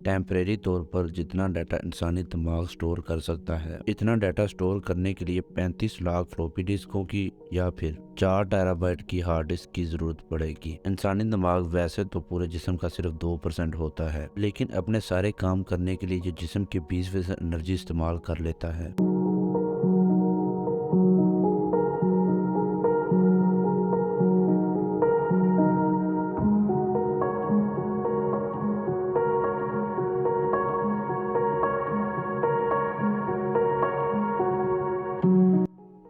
Temporary तौर पर जितना डाटा इंसानी दिमाग स्टोर कर सकता है, इतना डाटा स्टोर करने के लिए 35 लाख फ्लॉपी डिस्कों की या फिर 4 टेराबाइट की हार्ड डिस्क की जरूरत पड़ेगी। इंसानी दिमाग वैसे तो पूरे जिस्म का सिर्फ 2% होता है, लेकिन अपने सारे काम करने के लिए ये जिस्म के 20% एनर्जी इस्तेमाल कर लेता है।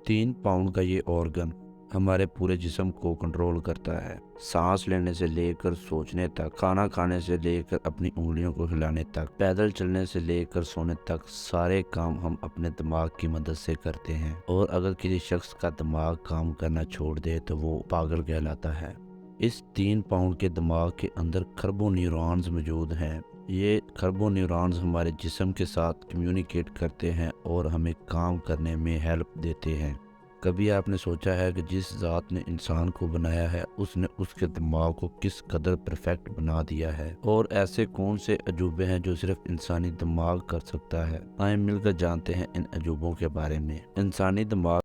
3 पाउंड का ये ऑर्गन हमारे पूरे जिस्म को कंट्रोल करता है। सांस लेने से लेकर सोचने तक, खाना खाने से लेकर अपनी उंगलियों को हिलाने तक, पैदल चलने से लेकर सोने तक, सारे काम हम अपने दिमाग की मदद से करते हैं। और अगर किसी शख्स का दिमाग काम करना छोड़ दे तो वो पागल कहलाता है। इस 3 पाउंड के दिमाग के अंदर खरबों न्यूरॉन्स मौजूद हैं। ये खरबों न्यूरॉन्स हमारे जिस्म के साथ कम्युनिकेट करते हैं और हमें काम करने में हेल्प देते हैं। कभी आपने सोचा है कि जिस ज़ात ने इंसान को बनाया है उसने उसके दिमाग को किस कदर परफेक्ट बना दिया है, और ऐसे कौन से अजूबे हैं जो सिर्फ इंसानी दिमाग कर सकता है। आइए मिलकर जानते हैं इन अजूबों के बारे में। इंसानी दिमाग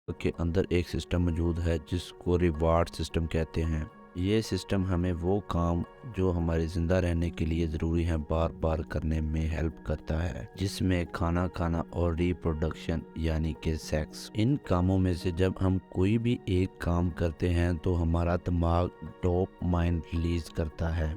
के अंदर एक सिस्टम मौजूद है जिसको रिवार्ड सिस्टम कहते हैं। ये सिस्टम हमें वो काम जो हमारे जिंदा रहने के लिए ज़रूरी हैं बार बार करने में हेल्प करता है, जिसमें खाना खाना और रिप्रोडक्शन यानी कि सेक्स। इन कामों में से जब हम कोई भी एक काम करते हैं तो हमारा दिमाग डोपामाइन रिलीज करता है,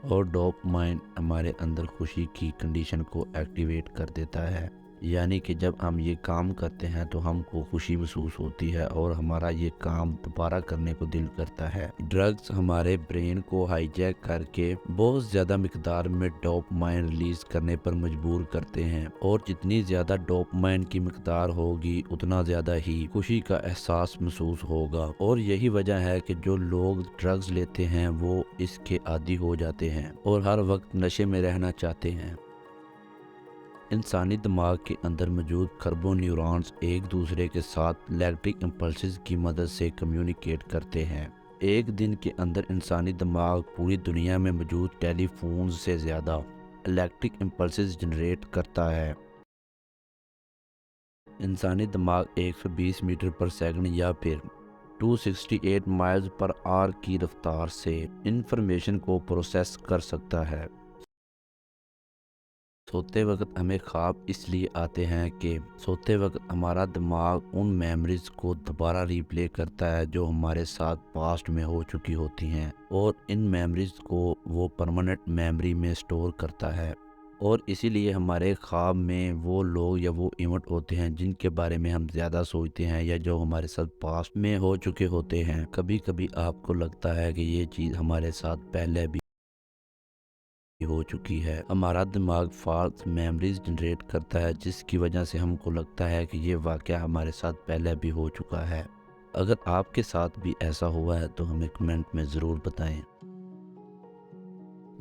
और डोपामाइन हमारे अंदर खुशी की कंडीशन को एक्टिवेट कर देता है। यानी कि जब हम ये काम करते हैं तो हमको खुशी महसूस होती है और हमारा ये काम दोबारा करने को दिल करता है। ड्रग्स हमारे ब्रेन को हाईजैक करके बहुत ज़्यादा मिकदार में डोपामाइन रिलीज करने पर मजबूर करते हैं, और जितनी ज़्यादा डोपामाइन की मिकदार होगी उतना ज़्यादा ही खुशी का एहसास महसूस होगा। और यही वजह है कि जो लोग ड्रग्स लेते हैं वो इसके आदी हो जाते हैं और हर वक्त नशे में रहना चाहते हैं। इंसानी दिमाग के अंदर मौजूद खरबों न्यूरॉन्स एक दूसरे के साथ इलेक्ट्रिक इम्पल्सेस की मदद से कम्युनिकेट करते हैं। एक दिन के अंदर इंसानी दिमाग पूरी दुनिया में मौजूद टेलीफोन से ज़्यादा इलेक्ट्रिक इम्पल्सेस जनरेट करता है। इंसानी दिमाग 120 मीटर पर सेकंड या फिर 268 माइल्स पर आवर की रफ्तार से इंफॉर्मेशन को प्रोसेस कर सकता है। सोते वक्त हमें ख्वाब इसलिए आते हैं कि सोते वक्त हमारा दिमाग उन मेमोरीज को दोबारा रिप्ले करता है जो हमारे साथ पास्ट में हो चुकी होती हैं, और इन मेमोरीज को वो परमानेंट मेमोरी में स्टोर करता है। और इसीलिए हमारे ख्वाब में वो लोग या वो इवेंट होते हैं जिनके बारे में हम ज़्यादा सोचते हैं या जो हमारे साथ पास्ट में हो चुके होते हैं। कभी कभी आपको लगता है कि ये चीज़ हमारे साथ पहले भी हो चुकी है। हमारा दिमाग फाल्स मेमोरीज जनरेट करता है जिसकी वजह से हमको लगता है कि ये वाक़या हमारे साथ पहले भी हो चुका है। अगर आपके साथ भी ऐसा हुआ है तो हमें कमेंट में ज़रूर बताएं।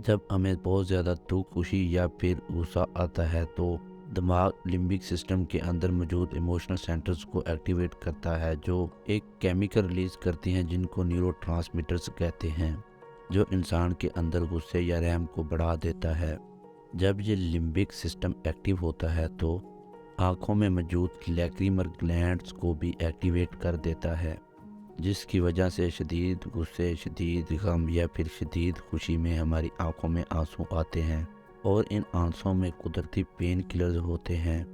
जब हमें बहुत ज़्यादा दुख, खुशी या फिर गुस्सा आता है तो दिमाग लिम्बिक सिस्टम के अंदर मौजूद इमोशनल सेंटर्स को एक्टिवेट करता है, जो एक केमिकल रिलीज करती हैं जिनको न्यूरोट्रांसमीटर्स कहते हैं, जो इंसान के अंदर गुस्से या रहम को बढ़ा देता है। जब ये लिम्बिक सिस्टम एक्टिव होता है तो आँखों में मौजूद लैक्रिमल ग्लैंड्स को भी एक्टिवेट कर देता है, जिसकी वजह से शदीद गुस्से, शदीद गम या फिर शदीद खुशी में हमारी आँखों में आंसू आते हैं। और इन आंसुओं में कुदरती पेन किलर्स होते हैं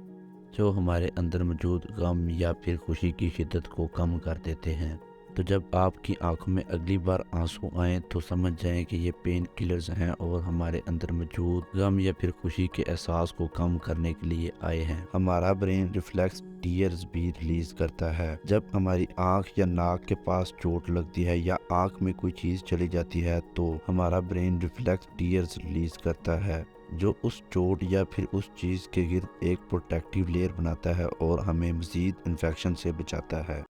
जो हमारे अंदर मौजूद गम या फिर खुशी की शिद्दत को कम कर देते हैं। तो जब आपकी आंखों में अगली बार आंसू आएँ तो समझ जाएं कि ये पेन किलर्स हैं और हमारे अंदर मौजूद गम या फिर खुशी के एहसास को कम करने के लिए आए हैं। हमारा ब्रेन रिफ्लेक्स टीयर्स भी रिलीज करता है। जब हमारी आंख या नाक के पास चोट लगती है या आंख में कोई चीज़ चली जाती है तो हमारा ब्रेन रिफ्लेक्स टीयर्स रिलीज करता है, जो उस चोट या फिर उस चीज़ के गिर्द एक प्रोटेक्टिव लेयर बनाता है और हमें मज़ीद इन्फेक्शन से बचाता है।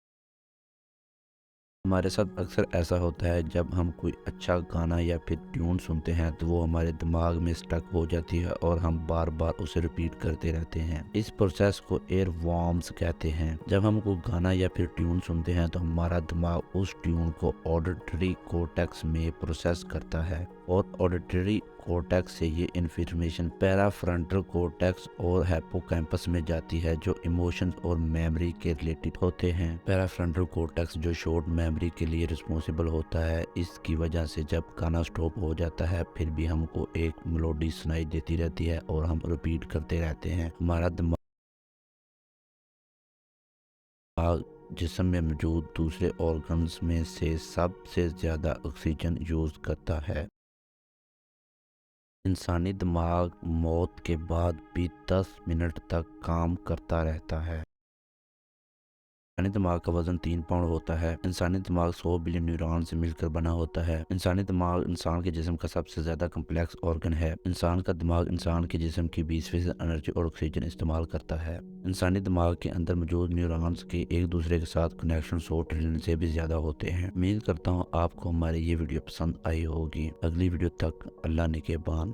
हमारे साथ अक्सर ऐसा होता है जब हम कोई अच्छा गाना या फिर ट्यून सुनते हैं तो वो हमारे दिमाग में स्टक हो जाती है और हम बार बार उसे रिपीट करते रहते हैं। इस प्रोसेस को एयर वॉर्म्स कहते हैं। जब हम कोई गाना या फिर ट्यून सुनते हैं तो हमारा दिमाग उस ट्यून को ऑडिटरी कॉर्टेक्स में प्रोसेस करता है, और ऑडिटरी कॉर्टेक्स से ये इन्फॉर्मेशन पैराफ्रंटल कॉर्टेक्स और हिप्पोकैम्पस में जाती है जो इमोशंस और मेमोरी के रिलेटेड होते हैं। पैराफ्रंटल कॉर्टेक्स जो शॉर्ट मेमोरी के लिए रिस्पॉन्सिबल होता है, इसकी वजह से जब गाना स्टॉप हो जाता है फिर भी हमको एक मेलोडी सुनाई देती रहती है और हम रिपीट करते रहते हैं। हमारा दिमाग जिस्म में मौजूद दूसरे ऑर्गन्स में से सबसे ज़्यादा ऑक्सीजन यूज़ करता है। इंसानी दिमाग मौत के बाद भी 10 मिनट तक काम करता रहता है। इंसानी दिमाग का वजन 3 पाउंड होता है। इंसानी दिमाग 100 बिलियन न्यूरॉन से मिलकर बना होता है। इंसानी दिमाग इंसान के जिस्म का सबसे ज्यादा कम्प्लेक्स ऑर्गन है। इंसान का दिमाग इंसान के जिस्म की 20% एनर्जी और ऑक्सीजन इस्तेमाल करता है। इंसानी दिमाग के अंदर मौजूद न्यूरॉन्स के एक दूसरे के साथ कनेक्शन 100 ट्रिलियन से भी ज्यादा होते हैं। उम्मीद करता हूँ आपको हमारी ये वीडियो पसंद आई होगी। अगली वीडियो तक अल्लाह निगहबान।